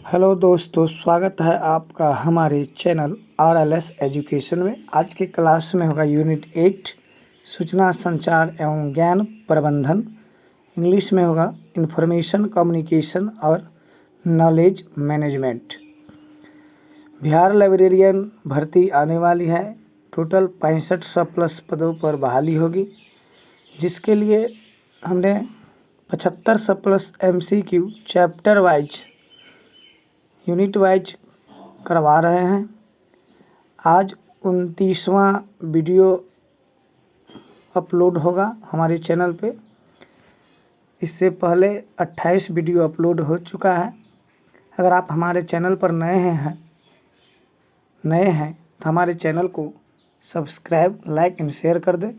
Hello दोस्तों, स्वागत है आपका हमारे चैनल RLS एजुकेशन में। आज के क्लास में होगा यूनिट 8 सूचना संचार एवं ज्ञान प्रबंधन। इंग्लिश में होगा इंफॉर्मेशन कम्युनिकेशन और नॉलेज मैनेजमेंट। बिहार लाइब्रेरियन भर्ती आने वाली है। टोटल 6500+ पदों पर बहाली होगी, जिसके लिए हमने 7500+ MCQ chapter wise unit wise करवा रहे हैं। आज 29वां वीडियो अपलोड होगा हमारे चैनल पे। इससे पहले 28 वीडियो अपलोड हो चुका है। अगर आप हमारे चैनल पर नए हैं तो हमारे चैनल को सब्सक्राइब, लाइक एंड शेयर कर दें।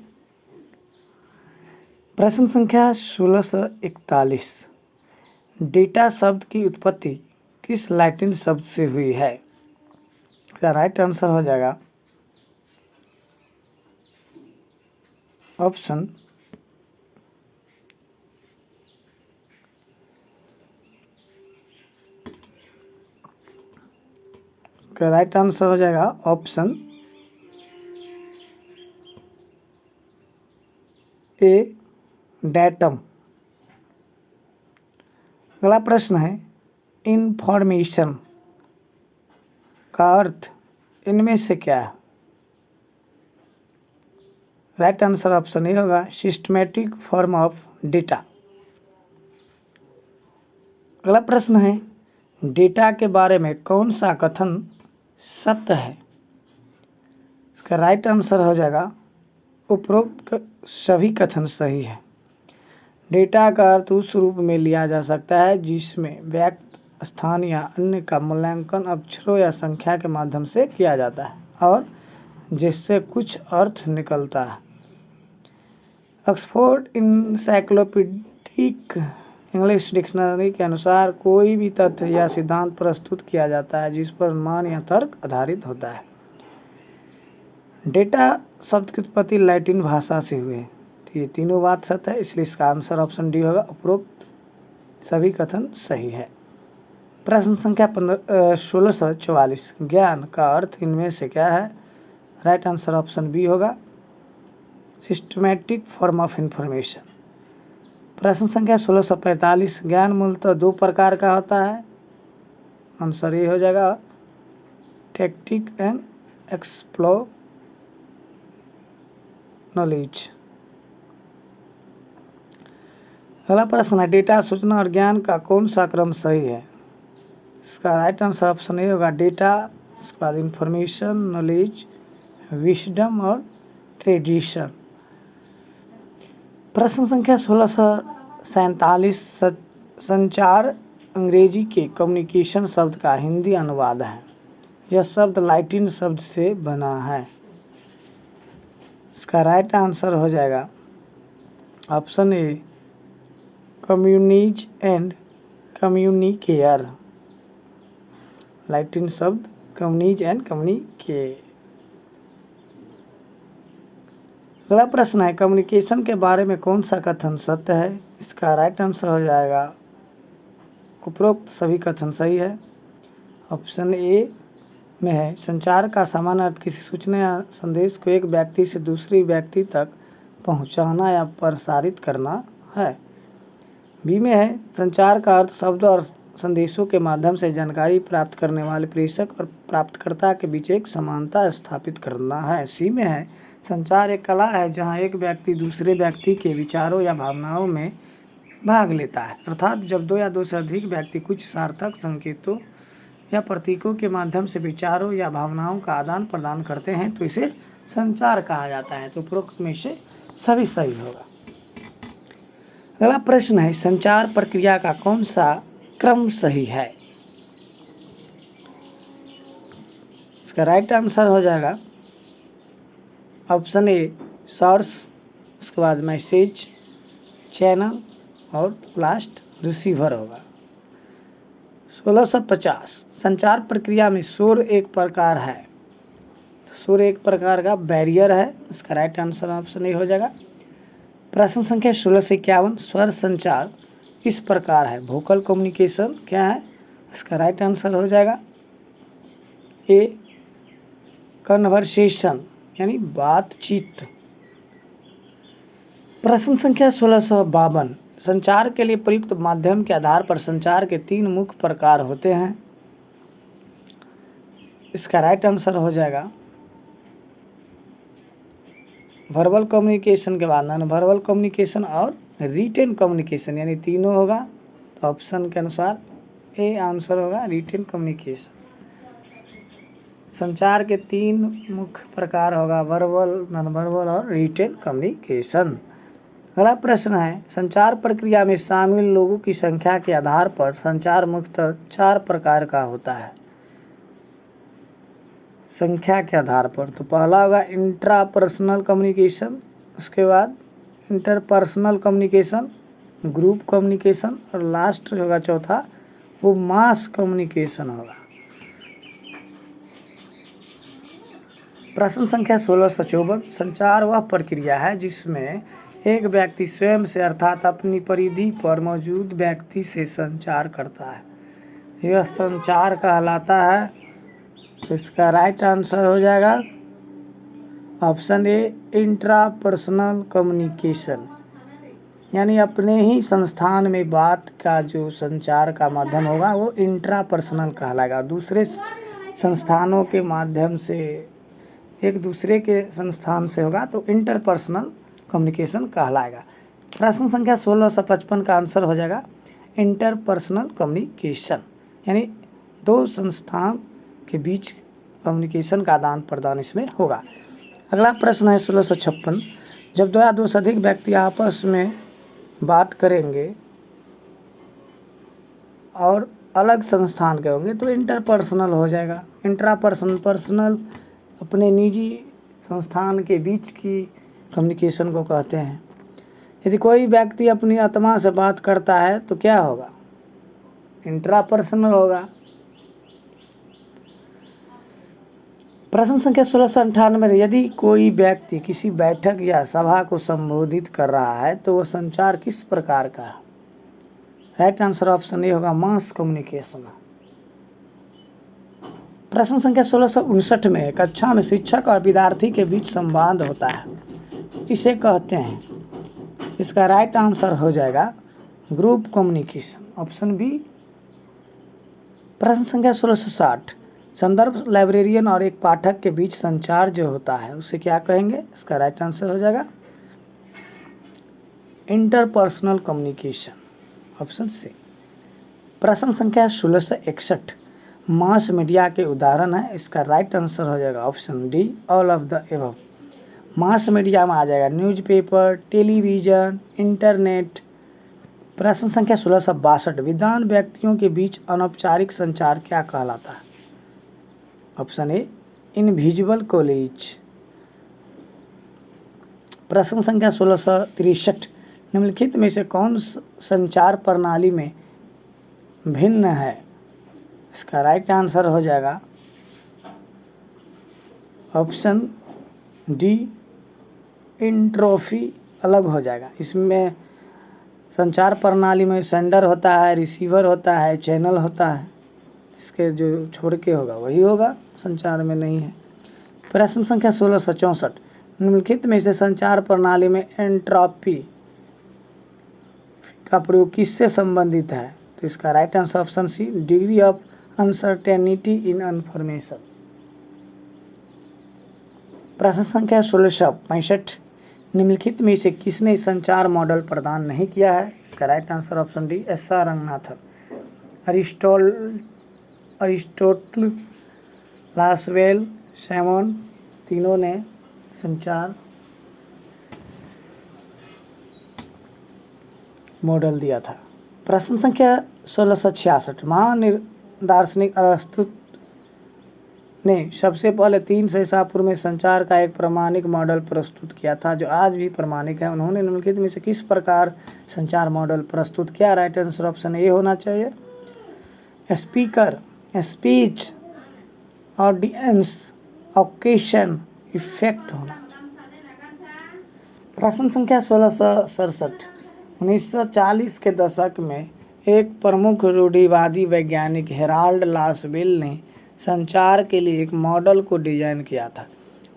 प्रश्न संख्या 1641। डेटा शब्द की उत्पत्ति किस लैटिन शब्द से हुई है? इसका राइट आंसर हो जाएगा ऑप्शन ए, डेटम। अगला प्रश्न है, इंफॉर्मेशन का अर्थ इनमें से क्या है? राइट आंसर ऑप्शन ए होगा सिस्टमैटिक फॉर्म ऑफ डेटा। अगला प्रश्न है, डेटा के बारे में कौन सा कथन सत्य है? इसका राइट आंसर हो जाएगा उपरोक्त सभी कथन सही है। डेटा का अर्थ उस रूप में लिया जा सकता है जिसमें व्यक्ति, स्थान या अन्य का मूल्यांकन अक्षरों या संख्या के माध्यम से किया जाता है और जिससे कुछ अर्थ निकलता है। ऑक्सफोर्ड इंसाइक्लोपीडिक इंग्लिश डिक्शनरी के अनुसार कोई भी तथ्य या सिद्धांत प्रस्तुत किया जाता है जिस पर अनुमान या तर्क आधारित होता है। डेटा शब्द की उत्पत्ति लैटिन भाषा से हुई है। तो ये तीनों बात सत्य है, इसलिए इसका आंसर ऑप्शन डी होगा। उपरोक्त सभी कथन सही है। प्रश्न संख्या 1644। ज्ञान का अर्थ इनमें से क्या है? राइट आंसर ऑप्शन बी होगा सिस्टमैटिक फॉर्म ऑफ इंफॉर्मेशन। प्रश्न संख्या 1645। ज्ञान मूलतः दो प्रकार का होता है। आंसर ये हो जाएगा टैक्टिक एंड एक्सप्लो नॉलेज। अगला प्रश्न है, डेटा, सूचना और ज्ञान का कौन सा क्रम सही है? इसका राइट आंसर ऑप्शन ए होगा डेटा, उसके बाद इंफॉर्मेशन, नॉलेज, विजडम और ट्रेडिशन। प्रश्न संख्या 1647। संचार अंग्रेजी के कम्युनिकेशन शब्द का हिंदी अनुवाद है। यह शब्द लैटिन शब्द से बना है। इसका राइट आंसर हो जाएगा ऑप्शन ए कम्युनिज एंड कम्युनिकेयर। लैटिन शब्द कम्युनिज एंड कम्युनिकेयर। अगला प्रश्न है, कम्युनिकेशन के बारे में कौन सा कथन सत्य है? इसका राइट आंसर हो जाएगा उपरोक्त सभी कथन सही है। ऑप्शन ए में है संचार का सामान्य अर्थ किसी सूचना या संदेश को एक व्यक्ति से दूसरे व्यक्ति तक पहुंचाना या प्रसारित करना है। बी में है संचार का अर्थ शब्द और संदेशों के माध्यम से जानकारी प्राप्त करने वाले प्रेषक और प्राप्तकर्ता के बीच एक समानता स्थापित करना है। सी में है संचार एक कला है जहां एक व्यक्ति दूसरे व्यक्ति के विचारों या भावनाओं में भाग लेता है, अर्थात जब दो या दो से अधिक व्यक्ति कुछ सार्थक संकेतों या प्रतीकों के माध्यम से विचारों या भावनाओं का आदान प्रदान करते हैं तो इसे संचार कहा जाता है। तो उपरोक्त में से सभी सही होगा। अगला प्रश्न है, संचार प्रक्रिया का कौन सा क्रम सही है? इसका राइट आंसर हो जाएगा ऑप्शन ए सोर्स, उसके बाद मैसेज, चैनल और लास्ट रिसीवर होगा। 1650। संचार प्रक्रिया में शोर एक प्रकार है। शोर एक प्रकार का बैरियर है। इसका राइट आंसर ऑप्शन ए हो जाएगा। प्रश्न संख्या 1651। स्वर संचार इस प्रकार है। वोकल कम्युनिकेशन क्या है? इसका राइट आंसर हो जाएगा ए कन्वर्सेशन यानी बातचीत। प्रश्न संख्या 1652, संचार के लिए प्रयुक्त माध्यम के आधार पर संचार के 3 मुख्य प्रकार होते हैं। इसका राइट आंसर हो जाएगा वर्बल कम्युनिकेशन के बाद नॉन वर्बल कम्युनिकेशन और रिटेन कम्युनिकेशन, यानी तीनों होगा। तो ऑप्शन के अनुसार ए आंसर होगा रिटेन कम्युनिकेशन। संचार के 3 मुख्य प्रकार होगा वर्बल, नॉन वर्बल और रिटेन कम्युनिकेशन। अगला प्रश्न है, संचार प्रक्रिया में शामिल लोगों की संख्या के आधार पर संचार मुख्यतः 4 प्रकार का होता है। संख्या के आधार पर तो पहला होगा इंट्रापर्सनल कम्युनिकेशन, उसके बाद इंटरपर्सनल कम्युनिकेशन, ग्रुप कम्युनिकेशन और लास्ट होगा चौथा वो मास कम्युनिकेशन होगा। प्रश्न संख्या 1654, संचार वह प्रक्रिया है जिसमें एक व्यक्ति स्वयं से अर्थात अपनी परिधि पर मौजूद व्यक्ति से संचार करता है, यह संचार कहलाता है। तो इसका राइट आंसर हो जाएगा ऑप्शन ए इंट्रापर्सनल कम्युनिकेशन, यानी अपने ही संस्थान में बात का जो संचार का माध्यम होगा वो इंट्रापर्सनल कहलाएगा। दूसरे संस्थानों के माध्यम से एक दूसरे के संस्थान से होगा तो इंटरपर्सनल कम्युनिकेशन कहलाएगा। प्रश्न संख्या 1655 का आंसर हो जाएगा इंटरपर्सनल कम्युनिकेशन, यानी 2 संस्थान के बीच कम्युनिकेशन का आदान प्रदान इसमें होगा। अगला प्रश्न है 1656, जब 2 या 2 से अधिक व्यक्ति आपस में बात करेंगे और अलग संस्थान के होंगे तो इंटरपर्सनल हो जाएगा। पर्सनल अपने निजी संस्थान के बीच की कम्युनिकेशन को कहते हैं। यदि कोई व्यक्ति अपनी आत्मा से बात करता है तो क्या होगा, इंट्रापर्सनल होगा। प्रश्न संख्या 1698, यदि कोई व्यक्ति किसी बैठक या सभा को संबोधित कर रहा है तो वह संचार किस प्रकार का है। राइट आंसर ऑप्शन ए होगा मास कम्युनिकेशन। प्रश्न संख्या 1659 में कक्षा में शिक्षक और विद्यार्थी के बीच संवाद होता है, इसे कहते हैं। इसका राइट आंसर हो जाएगा ग्रुप कम्युनिकेशन, ऑप्शन बी। प्रश्न संख्या 1660, संदर्भ लाइब्रेरियन और एक पाठक के बीच संचार जो होता है उसे क्या कहेंगे। इसका राइट आंसर हो जाएगा इंटरपर्सनल कम्युनिकेशन, ऑप्शन सी। प्रश्न संख्या 1661, मास मीडिया के उदाहरण है, इसका राइट आंसर हो जाएगा option D all of the above. Mass media में आ जाएगा न्यूज़पेपर, टेलीविज़न, इंटरनेट। प्रश्न संख्या 1662, विद्वान व्यक्तियों के बीच अनौपचारिक संचार क्या कहलाता है। Option A invisible college. प्रश्न संख्या 1663, निम्नलिखित में से कौन संचार प्रणाली में भिन्न है। इसका राइट आंसर हो जाएगा ऑप्शन डी इंट्रोफी, अलग हो जाएगा। इसमें संचार प्रणाली में सेंडर होता है, रिसीवर होता है, चैनल होता है, इसके जो छोड़ के होगा वही होगा, संचार में नहीं है। प्रश्न संख्या 1664, निम्नलिखित में से संचार प्रणाली में एंट्रोपी का प्रयोग किससे संबंधित है। तो इसका right answer option C degree of uncertainty in information. प्रश्न संख्या 1665, निम्नलिखित में से किसने संचार मॉडल प्रदान नहीं किया है। इसका right answer option D SR. Ranganathan. Aristotle, Lasswell, Simon, तीनों ने संचार मॉडल दिया था। प्रश्न संख्या 1666, महान दार्शनिक अरस्तु ने सबसे पहले 300 ईसा पूर्व में संचार का एक प्रामाणिक मॉडल प्रस्तुत किया था जो आज भी प्रामाणिक है। उन्होंने निम्नलिखित में से किस प्रकार संचार मॉडल प्रस्तुत किया। राइट आंसर ऑप्शन ए होना चाहिए speaker, speech, audience, occasion, effect होना। प्रश्न संख्या 1667, 1940 के दशक में एक प्रमुख रूढ़िवादी वैज्ञानिक हेराल्ड लासबेल ने संचार के लिए एक मॉडल को डिजाइन किया था।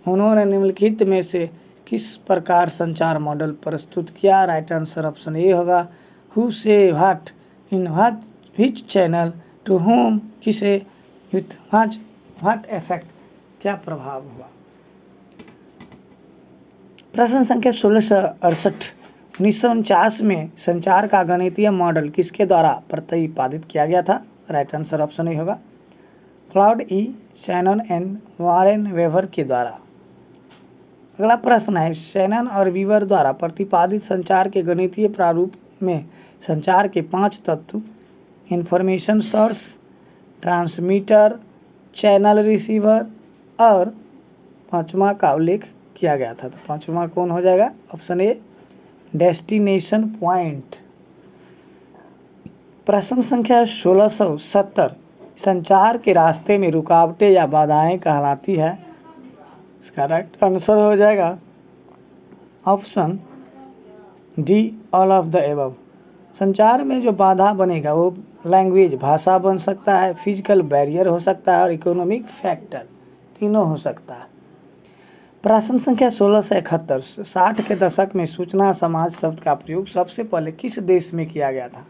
उन्होंने निम्नलिखित में से किस प्रकार संचार मॉडल प्रस्तुत किया? राइट आंसर ऑप्शन ए होगा who says what in which channel to whom किसे विथ व्हाट इफेक्ट क्या प्रभाव हुआ। प्रश्न संख्या 1668 1949 में संचार का गणितीय मॉडल किसके द्वारा प्रतिपादित किया गया था? राइट आंसर ऑप्शन ए होगा Claude E Shannon and Warren Weaver के द्वारा। अगला प्रश्न है शैनन और वीवर द्वारा प्रतिपादित संचार के गणितीय प्रारूप में संचार के 5 तत्व information source, transmitter, channel receiver और पांचवा का उल्लेख किया गया था। तो पांचवा कौन हो जाएगा? Option A destination point. प्रश्न संख्या 1670 संचार के रास्ते में रुकावटें या बाधाएं कहलाती है। इसका राइट आंसर हो जाएगा option D all of the above. संचार में जो बाधा बनेगा वो लैंग्वेज भाषा बन सकता है, फिजिकल बैरियर हो सकता है और इकोनॉमिक फैक्टर तीनों हो सकता है। प्रश्न संख्या 1671 60 के दशक में सूचना समाज शब्द का प्रयोग सबसे पहले किस देश में किया गया था?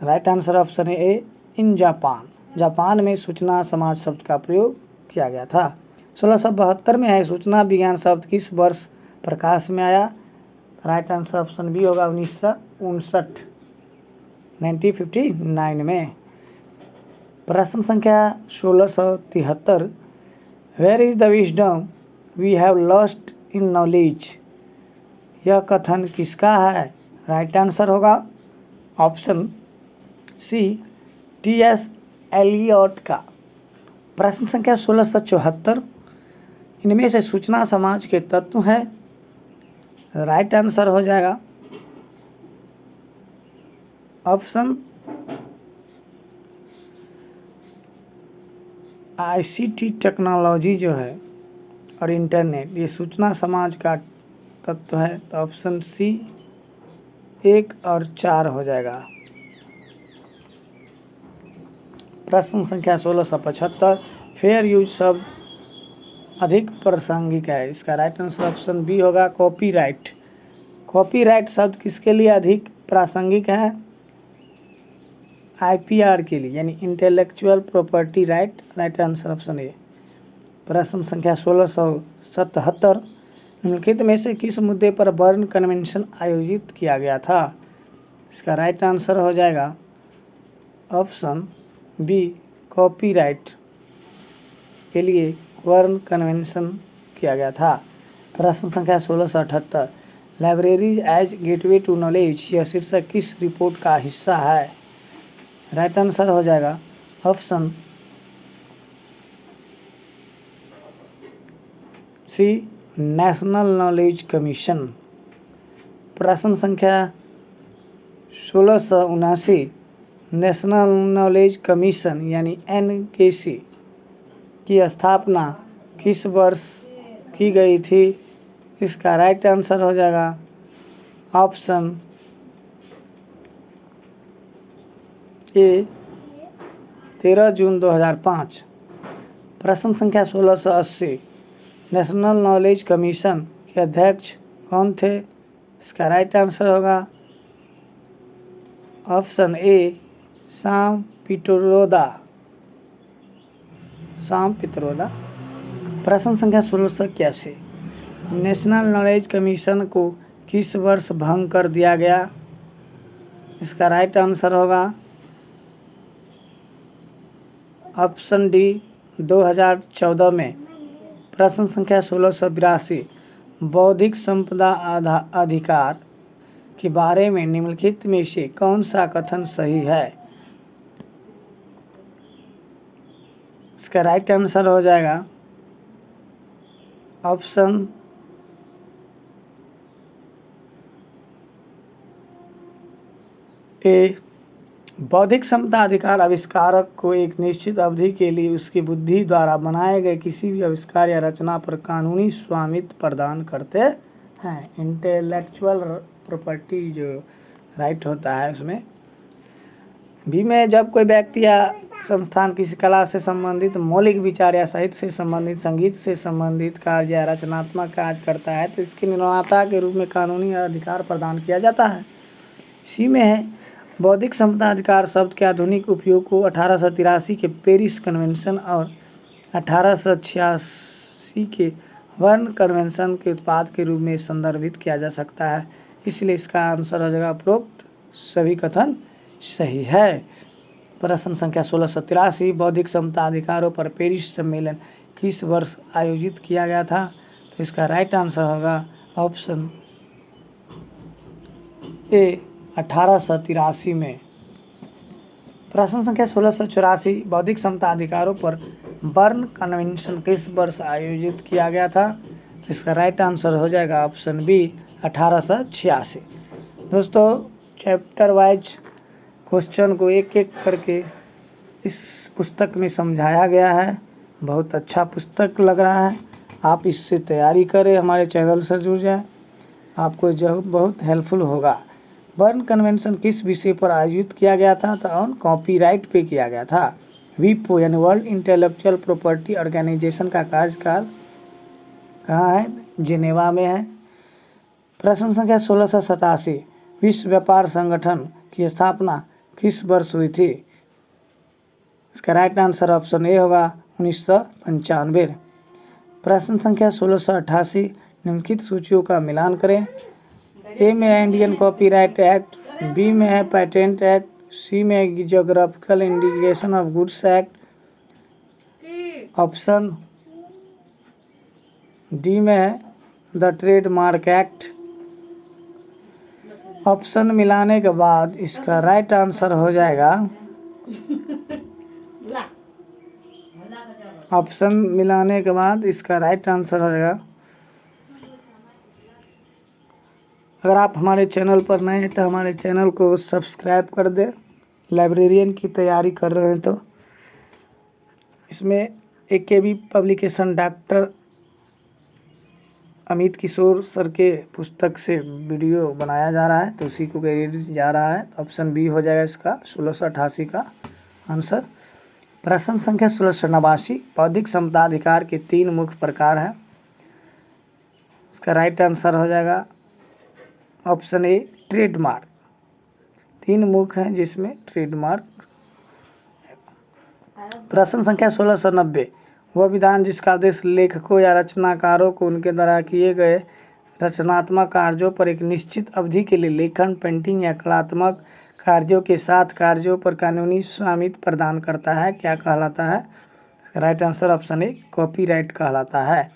Right answer option A in Japan. Japan में सूचना समाज शब्द का प्रयोग किया गया था। 1672 में है सूचना विज्ञान शब्द किस वर्ष प्रकाश में आया? राइट आंसर ऑप्शन बी होगा 1959 1959 में। प्रश्न संख्या 1673 where is the wisdom we have lost in knowledge. यह कथन किसका है? राइट आंसर होगा ऑप्शन सी टी.एस. एलियट का। प्रश्न संख्या 1674 इनमें से सूचना समाज के तत्व हैं। राइट आंसर हो जाएगा ऑप्शन आईसीटी टेक्नोलॉजी जो है और इंटरनेट ये सूचना समाज का तत्व है। तो ऑप्शन सी 1 और 4 हो जाएगा। प्रश्न संख्या 1675 फेयर यूज शब्द अधिक प्रासंगिक है। इसका राइट आंसर ऑप्शन बी होगा कॉपीराइट। कॉपीराइट शब्द किसके लिए अधिक प्रासंगिक है? आईपीआर के लिए यानी intellectual property right. Right answer option ए। प्रश्न संख्या 1677 निम्नलिखित में से किस मुद्दे पर बर्न कन्वेंशन आयोजित किया गया था? इसका राइट आंसर हो जाएगा ऑप्शन बी कॉपीराइट के लिए बर्न कन्वेंशन किया गया था। प्रश्न संख्या 1678 libraries as gateway to knowledge यह शीर्षक किस रिपोर्ट का हिस्सा है? राइट आंसर हो जाएगा option C national knowledge commission. प्रश्न संख्या 1679 नेशनल नॉलेज कमीशन यानी एनकेसी की स्थापना किस वर्ष की गई थी? इसका राइट आंसर हो जाएगा ऑप्शन ए 13 जून 2005। प्रश्न संख्या 1680 नेशनल नॉलेज कमीशन के अध्यक्ष कौन थे? इसका राइट आंसर होगा ऑप्शन ए साम पित्रोदा। प्रश्न संख्या 1681 नेशनल नॉलेज कमीशन को किस वर्ष भंग कर दिया गया? इसका राइट आंसर होगा ऑप्शन डी 2014 में। प्रश्न संख्या 1682 बौद्धिक संपदा अधिकार के बारे में निम्नलिखित में से कौन सा कथन सही है? इसका राइट आंसर हो जाएगा ऑप्शन ए बौद्धिक संपदा अधिकार आविष्कारक को एक निश्चित अवधि के लिए उसकी बुद्धि द्वारा बनाए गए किसी भी आविष्कार या रचना पर कानूनी स्वामित्व प्रदान करते हैं। इंटेलेक्चुअल प्रॉपर्टी जो राइट होता है उसमें बी में जब कोई व्यक्ति या संस्थान किसी कला से संबंधित मौलिक विचार या साहित्य से संबंधित संगीत से संबंधित कार्य या रचनात्मक कार्य करता है तो इसके निर्माता के रूप में कानूनी अधिकार प्रदान किया जाता है। सी में है बौद्धिक संपदा अधिकार शब्द के आधुनिक उपयोग को 1883 के पेरिस कन्वेंशन और 1886 के बर्न कन्वेंशन के उत्पाद के रूप में संदर्भित किया जा सकता है, इसलिए इसका आंसर हो जाएगा उपरोक्त सभी कथन सही है। प्रश्न संख्या 1683 बौद्धिक संपदा अधिकारों पर पेरिस सम्मेलन किस वर्ष आयोजित किया गया था? तो इसका राइट आंसर होगा ऑप्शन ए 1883 में। प्रश्न संख्या 1684 बौद्धिक संपदा अधिकारों पर बर्न कन्वेंशन किस वर्ष आयोजित किया गया था? इसका राइट आंसर हो जाएगा ऑप्शन बी 1886। दोस्तों चैप्टर वाइज क्वेश्चन को एक एक करके इस पुस्तक में समझाया गया है। बहुत अच्छा पुस्तक लग रहा है, आप इससे तैयारी करें, हमारे चैनल से जुड़ जाएं, आपको जो बहुत हेल्पफुल होगा। बर्न कन्वेंशन किस विषय पर आयोजित किया गया था? तो ऑन कॉपीराइट पे किया गया था। विपो यानी वर्ल्ड इंटेलेक्चुअल प्रॉपर्टी ऑर्गेनाइजेशन का कार्यकाल कहाँ है? जिनेवा में है। प्रश्न संख्या 1687 विश्व व्यापार संगठन की स्थापना किस वर्ष हुई थी? इसका राइट आंसर ऑप्शन ए होगा 1995। प्रश्न संख्या 1688 निम्नलिखित सूचियों का मिलान करें। ए में है इंडियन कॉपीराइट एक्ट, बी में है पेटेंट एक्ट, सी में है geographical indication of goods act, option D में है द ट्रेडमार्क एक्ट। ऑप्शन मिलाने के बाद इसका राइट आंसर हो जाएगा ऑप्शन मिलाने के बाद इसका राइट आंसर हो जाएगा। अगर आप हमारे चैनल पर नए हैं तो हमारे चैनल को सब्सक्राइब कर दें। लाइब्रेरियन की तैयारी कर रहे हैं तो इसमें AKB पब्लिकेशन डॉक्टर अमित किशोर सर के पुस्तक से वीडियो बनाया जा रहा है, तो उसी को क्रेडिट जा रहा है। ऑप्शन बी हो जाएगा इसका 1688 का आंसर। प्रश्न संख्या 1689 बौद्धिक संपदा अधिकार के 3 मुख्य प्रकार हैं। इसका राइट आंसर हो जाएगा ऑप्शन ए ट्रेडमार्क। 3 मुख्य हैं जिसमें ट्रेडमार्क। प्रश्न संख्या 1690 वह विधान जिसका उद्देश्य लेखकों या रचनाकारों को उनके द्वारा किए गए रचनात्मक कार्यों पर एक निश्चित अवधि के लिए लेखन, पेंटिंग या कलात्मक कार्यों के साथ कार्यों पर कानूनी स्वामित्व प्रदान करता है, क्या कहलाता है? राइट आंसर ऑप्शन ए कॉपीराइट कहलाता है।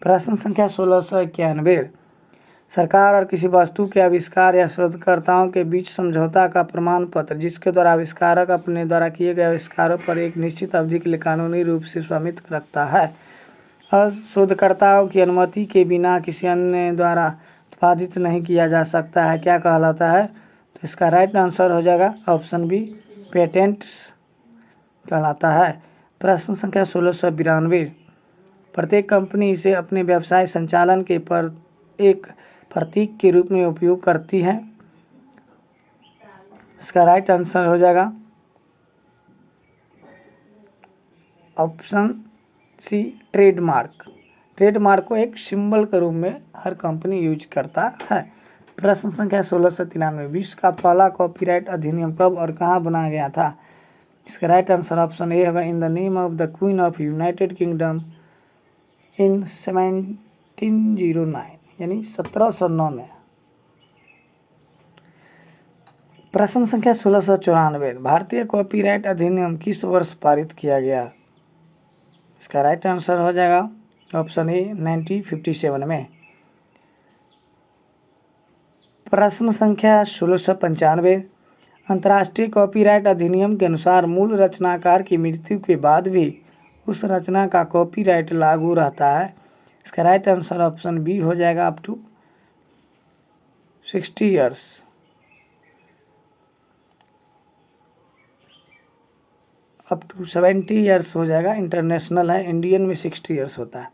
प्रश्न संख्या 1691 सरकार और किसी वस्तु के आविष्कार या शोधकर्ताओं के बीच समझौता का प्रमाण पत्र जिसके द्वारा आविष्कारक अपने द्वारा किए गए आविष्कारों पर एक निश्चित अवधि के लिए कानूनी रूप से स्वामित्व रखता है और शोधकर्ताओं की अनुमति के बिना किसी अन्य द्वारा उत्पादित नहीं किया जा सकता है, क्या कहलाता है? तो इसका राइट आंसर हो जाएगा ऑप्शन बी पेटेंट कहलाता है। प्रश्न संख्या 1692 प्रत्येक कंपनी इसे अपने व्यवसाय संचालन के पर एक प्रतीक के रूप में उपयोग करती है। इसका राइट आंसर हो जाएगा ऑप्शन सी ट्रेडमार्क। ट्रेडमार्क को एक सिंबल के रूप में हर कंपनी यूज करता है। प्रश्न संख्या 1693 विश्व का पहला कॉपीराइट अधिनियम कब और कहाँ बनाया गया था? इसका राइट आंसर ऑप्शन ए होगा in the name of the queen of United Kingdom in 1709 यानी 1709 में। प्रश्न संख्या 1694 भारतीय कॉपीराइट अधिनियम किस वर्ष पारित किया गया? इसका राइट आंसर हो जाएगा ऑप्शन ए 1957 में। प्रश्न संख्या 1695 अंतर्राष्ट्रीय कॉपीराइट अधिनियम के अनुसार मूल रचनाकार की मृत्यु के बाद भी उस रचना का कॉपीराइट लागू रहता है। इसका राइट आंसर ऑप्शन बी हो जाएगा up to 60 years. Up to 70 years हो जाएगा, इंटरनेशनल है, इंडियन में 60 ईयर्स होता है।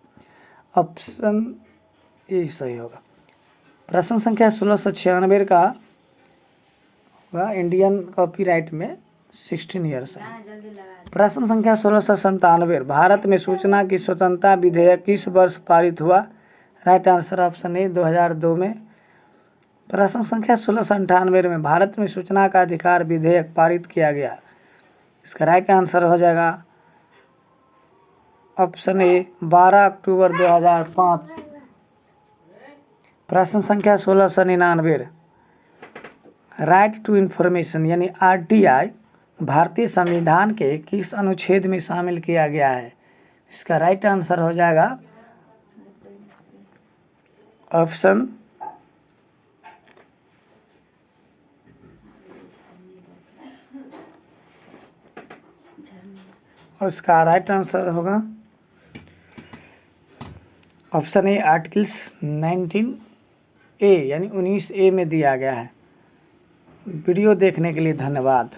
ऑप्शन ए सही होगा। प्रश्न संख्या 1696 का होगा इंडियन कॉपीराइट में 16 ईयर्स है। प्रश्न संख्या 1697, भारत में सूचना की स्वतंत्रता विधेयक किस वर्ष पारित हुआ? राइट आंसर ऑप्शन ए 2002 में। प्रश्न संख्या 1698 में भारत में सूचना का अधिकार विधेयक पारित किया गया। इसका राइट आंसर हो जाएगा ऑप्शन ए 12 अक्टूबर 2005। प्रश्न संख्या 1699, राइट टू इंफॉर्मेशन यानी आरटीआई भारतीय संविधान के किस अनुच्छेद में शामिल किया गया है? इसका राइट आंसर हो जाएगा ऑप्शन और इसका राइट आंसर होगा ऑप्शन ए आर्टिकल्स 19A यानी 19A में दिया गया है। वीडियो देखने के लिए धन्यवाद।